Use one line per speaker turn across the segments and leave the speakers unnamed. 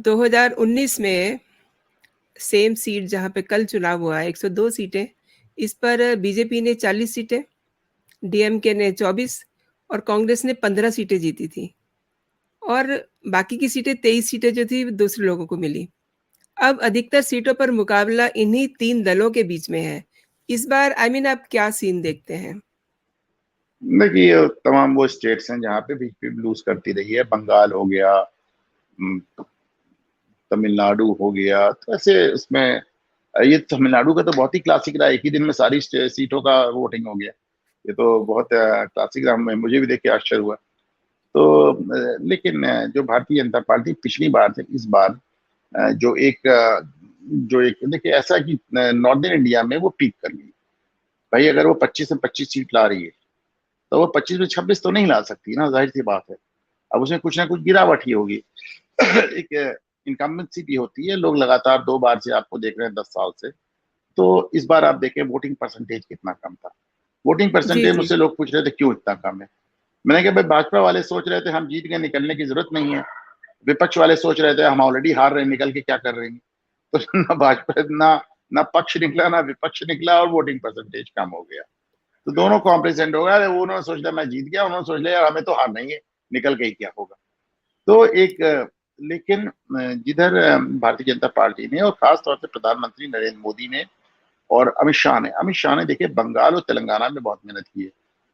2019 में same seat जहाँ पे कल चुनाव हुआ है, 102 सीटें, इस पर बीजेपी ने 40 सीटें, डीएमके ने 24 और कांग्रेस ने 15 सीटें जीती थी और बाकी की सीटें 23 सीटें जो थी दूसरे लोगों को मिली। अब अधिकतर सीटों पर मुकाबला इन्हीं 3 दलों के बीच में है। इस बार आप क्या सीन देखते हैं?
देखिए, तमाम वो स्टेट्स हैं जहाँ पे बीजेपी लूज करती रही है। बंगाल हो गया, तमिलनाडु हो गया, तो ऐसे उसमें ये तमिलनाडु का तो बहुत ही क्लासिक रहा, एक ही दिन में सारी सीटों का वोटिंग हो गया। ये तो बहुत क्लासिक रहा, मुझे भी देख के आश्चर्य हुआ। तो लेकिन जो भारतीय जनता पार्टी पिछली बार से इस बार जो एक देखिए ऐसा कि नॉर्दर्न इंडिया में वो पीक कर गई। भाई अगर वो 25 से 25 सीट ला रही है तो वो 25 में 26 तो नहीं ला सकती ना, जाहिर सी बात है। अब उसमें कुछ ना कुछ गिरावट ही होगी। एक इनकम्बेंसी भी होती है, लोग लगातार 2 बार से आपको देख रहे हैं 10 साल से। तो इस बार आप देखें वोटिंग परसेंटेज कितना कम था। वोटिंग
जी,
परसेंटेज
जी।
मुझसे लोग पूछ रहे थे क्यों इतना कम है। मैंने कहा भाई भाजपा वाले सोच रहे थे हम जीत गए, निकलने की जरूरत नहीं है। विपक्ष वाले सोच रहे थे हम ऑलरेडी हार रहे हैं, निकल के क्या कर रहे हैं। तो ना भाजपा ना पक्ष निकला ना विपक्ष निकला और वोटिंग परसेंटेज कम हो गया। तो दोनों कॉम्प्रिजेंट हो गया। उन्होंने सोच लिया मैं जीत गया, उन्होंने सोच लिया हमें तो हार नहीं है, निकल के ही क्या होगा। तो लेकिन जिधर भारतीय जनता पार्टी ने और खास तौर से प्रधानमंत्री नरेंद्र मोदी ने और अमित शाह ने देखिए बंगाल और तेलंगाना में बहुत मेहनत की है।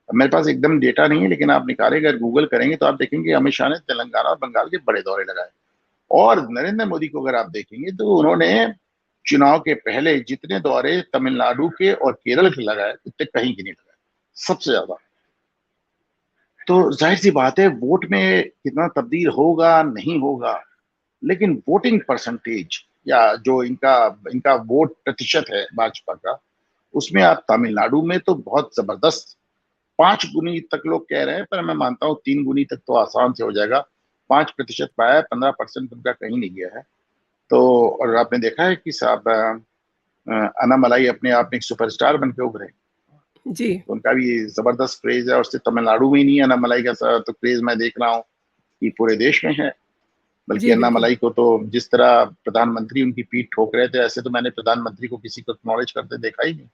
मेरे पास एकदम डेटा नहीं है, लेकिन आप निकालें अगर गूगल करेंगे तो आप देखेंगे अमित शाह ने तेलंगाना और बंगाल के बड़े दौरे लगाए। और नरेंद्र मोदी को अगर आप देखेंगे तो उन्होंने चुनाव के पहले जितने दौरे तमिलनाडु के और केरल के लगाए उतने कहीं के नहीं लगाए, सबसे ज्यादा। तो जाहिर सी बात है वोट में कितना तब्दील होगा नहीं होगा, लेकिन वोटिंग परसेंटेज या जो इनका इनका वोट प्रतिशत है भाजपा का, उसमें आप तमिलनाडु में तो बहुत जबरदस्त 5 गुनी तक लोग कह रहे हैं, पर मैं मानता हूँ 3 गुनी तक तो आसान से हो जाएगा। 5% पाया है, 15% उनका कहीं नहीं गया है। तो और आपने देखा है कि साहब अन्नामलाई अपने आप में एक सुपरस्टार बन के उभरे।
जी।
तो उनका भी जबरदस्त क्रेज है, और सिर्फ तमिलनाडु में ही नहीं है अन्नामलाई का तो क्रेज मैं देख रहा हूँ कि पूरे देश में है। बल्कि
जी, बिल्कुल।
अन्नामलाई को तो जिस तरह प्रधानमंत्री उनकी पीठ ठोक रहे थे, ऐसे तो मैंने प्रधानमंत्री को किसी को एक्नॉलेज करते देखा ही नहीं।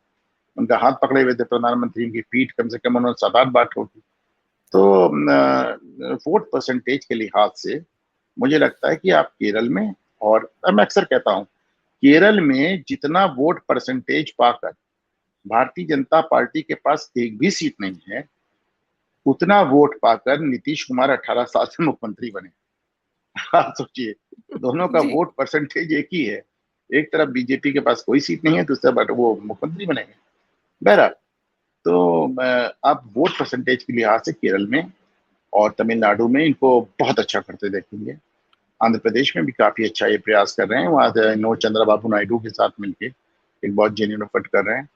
उनका हाथ पकड़े हुए थे प्रधानमंत्री, उनकी पीठ कम से कम उन्होंने 7-8 बार ठोकी। तो वोट परसेंटेज के लिहाज से मुझे लगता है कि आप केरल में, और मैं अक्सर कहता हूँ केरल में जितना वोट परसेंटेज पाकर भारतीय जनता पार्टी के पास एक भी सीट नहीं है, उतना वोट पाकर नीतीश कुमार 18 साल से मुख्यमंत्री बने। आप सोचिए, दोनों का
जी।
वोट परसेंटेज एक ही है। एक तरफ बीजेपी के पास कोई सीट नहीं है, दूसरा बट वो मुख्यमंत्री बनेंगे। बहरहाल, तो आप वोट परसेंटेज के लिहाज से केरल में और तमिलनाडु में इनको बहुत अच्छा करते देखेंगे। आंध्र प्रदेश में भी काफी अच्छा ये प्रयास कर रहे हैं, वहां नो चंद्रबाबू नायडू के साथ मिलके एक बहुत जेन्युइन एफर्ट कर रहे हैं।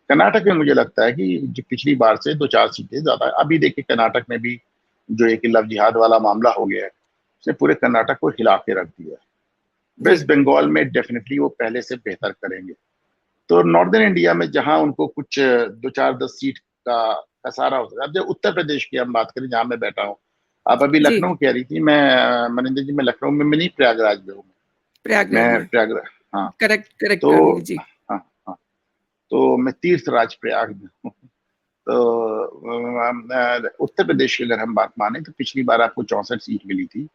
कर्नाटक में मुझे लगता है कि जो पिछली बार से 2-4 सीटें ज्यादा है। अभी देखिए कर्नाटक में भी जो एक लव जिहाद वाला मामला हो गया है, उसने पूरे कर्नाटक को हिला के रख दिया है।
जी।
वेस्ट बंगाल में डेफिनेटली वो पहले से बेहतर करेंगे। तो नॉर्दर्न इंडिया में जहां उनको कुछ 2-4-10 सीट का खसारा हो सकता है। अब जब उत्तर प्रदेश की हम बात करें जहां मैं बैठा हूँ, आप अभी
जी।
लखनऊ कह रही थी, मैं मनिंदर जी मैं लखनऊ में, मैं नहीं प्रयागराज में हूँ।
प्रयागराज
मैं
में।
प्रयागराज, हाँ।
करेक्ट करेक्ट
तो
करूँगी। जी।
हाँ, हाँ, तो मैं तीर्थराज प्रयाग में हूँ। तो उत्तर प्रदेश की अगर हम बात माने तो पिछली बार आपको 64 सीट मिली थी,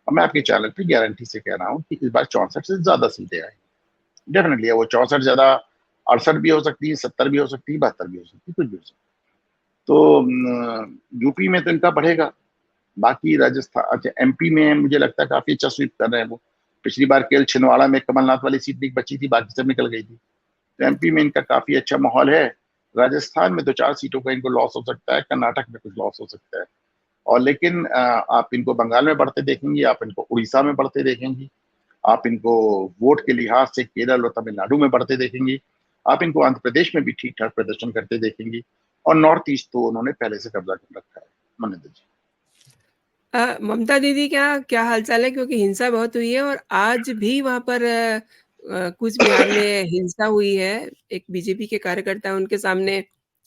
और मैं आपके चैनल पे गारंटी से कह रहा हूँ कि इस बार 64 से ज्यादा सीटें आई। डेफिनेटली है वो 64 ज्यादा, 68 भी हो सकती है, 70 भी हो सकती है, 72 भी हो सकती है, कुछ भी हो सकती है। तो यूपी में तो इनका बढ़ेगा। बाकी राजस्थान, अच्छा एमपी में मुझे लगता है काफी अच्छा स्वीप कर रहे हैं वो। पिछली बार केवल छिंदवाड़ा में कमलनाथ वाली सीट भी बची थी, बाकी सब निकल गई थी। तो एमपी में इनका काफी अच्छा माहौल है। राजस्थान में 2-4 सीटों का इनको लॉस हो सकता है, कर्नाटक में कुछ लॉस हो सकता है। और लेकिन आप इनको बंगाल में बढ़ते देखेंगे, आप इनको उड़ीसा में बढ़ते देखेंगे, आप इनको वोट के लिहाज से केरल और तमिलनाडु में बढ़ते देखेंगे, आप इनको आंध्र प्रदेश में भी ठीक ठाक प्रदर्शन करते देखेंगे। और नॉर्थ ईस्ट तो उन्होंने पहले से कब्जा कर रखा है। मनिंदर जी।
ममता दीदी क्या क्या हाल-चाल है? क्योंकि हिंसा बहुत हुई है और आज भी वहाँ पर कूच बिहार में हिंसा हुई है। एक बीजेपी के कार्यकर्ता उनके सामने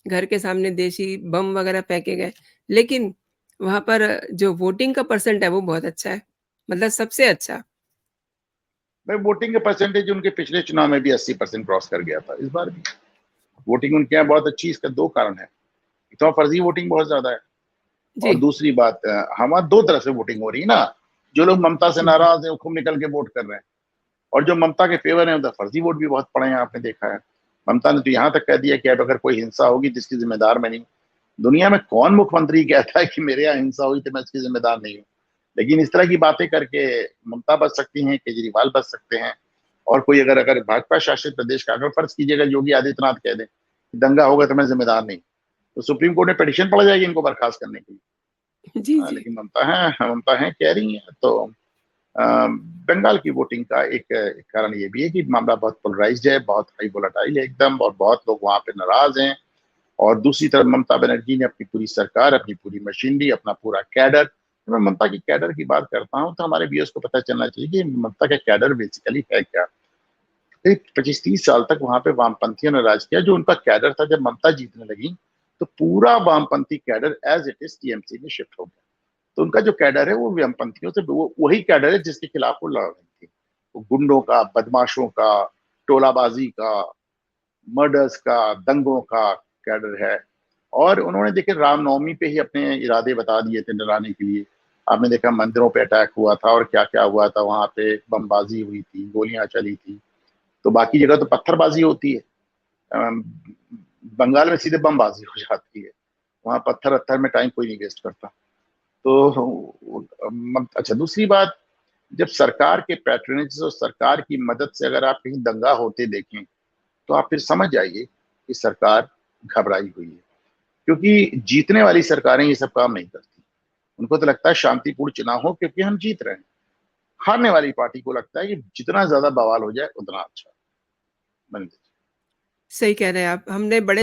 घर के सामने देशी बम वगैरह फेंके गए। लेकिन वहाँ पर जो वोटिंग का परसेंट है वो बहुत अच्छा है, मतलब सबसे अच्छा।
भाई वोटिंग का परसेंटेज उनके पिछले चुनाव में भी 80% क्रॉस कर गया था, इस बार भी वोटिंग उनके यहाँ बहुत अच्छी। इसका दो कारण है, एक तो फर्जी वोटिंग बहुत ज्यादा है,
जी।
और दूसरी बात हमारे दो तरह से वोटिंग हो रही है ना। जो लोग ममता से नाराज हैं वो खूब निकल के वोट कर रहे हैं, और जो ममता के फेवर है उधर फर्जी वोट भी बहुत पड़े हैं, आपने देखा है। ममता ने तो यहाँ तक कह दिया कि अब अगर कोई हिंसा होगी तो इसकी जिम्मेदार मैं नहीं। दुनिया में कौन मुख्यमंत्री कहता है कि मेरे यहाँ हिंसा हुई तो मैं इसकी जिम्मेदार नहीं हूँ? लेकिन इस तरह की बातें करके ममता बच सकती हैं, केजरीवाल बच सकते हैं, और कोई अगर अगर भाजपा शासित प्रदेश का, अगर फर्ज कीजिएगा योगी आदित्यनाथ कह दें कि दंगा होगा तो मैं जिम्मेदार नहीं, तो सुप्रीम कोर्ट में पिटीशन पड़ जाएगी इनको बर्खास्त करने के लिए।
जी, जी।
लेकिन ममता है कह रही है। तो बंगाल की वोटिंग का एक कारण ये भी है कि मामला बहुत पोलराइज्ड है, बहुत हाई वोलाटाइल है एकदम, और बहुत लोग वहां पे नाराज हैं। और दूसरी तरफ ममता बनर्जी ने अपनी पूरी सरकार, अपनी पूरी मशीनरी, अपना पूरा कैडर, तो मैं ममता की कैडर की बात करता हूँ तो हमारे व्यूअर्स को पता चलना चाहिए कि ममता का कैडर बेसिकली है क्या। 25-30 साल तक वहां पे वामपंथियों ने राज किया। जो उनका कैडर था, जब ममता जीतने लगी तो पूरा वामपंथी cadre as it is TMC में शिफ्ट हो गया। तो उनका जो कैडर है वो वामपंथियों से, वो वही कैडर है जिसके खिलाफ वो लड़ रही थी। वो गुंडों का, बदमाशों का, टोलाबाजी का, मर्डर्स का, दंगों का कैडर है। और उन्होंने देखिए रामनवमी पे ही अपने इरादे बता दिए थे डराने के लिए। आपने देखा मंदिरों पे अटैक हुआ था और क्या क्या हुआ था, वहां पे बमबाजी हुई थी, गोलियां चली थी। तो बाकी जगह तो पत्थरबाजी होती है, अम, बंगाल में सीधे बमबाजी हो जाती है। वहां पत्थर अत्थर में टाइम कोई नहीं वेस्ट करता। तो अच्छा, दूसरी बात, जब सरकार के पैट्रोनेज और सरकार की मदद से अगर आप कहीं दंगा होते देखें तो आप फिर समझ जाइए कि सरकार घबराई हुई है, क्योंकि जीतने वाली सरकारें ये सब काम नहीं करती। उनको तो लगता है शांतिपूर्ण चुनाव हो क्योंकि हम जीत रहे हैं। हारने वाली पार्टी को लगता है कि जितना ज्यादा बवाल हो जाए उतना अच्छा।
सही कह रहे हैं आप। हमने बड़े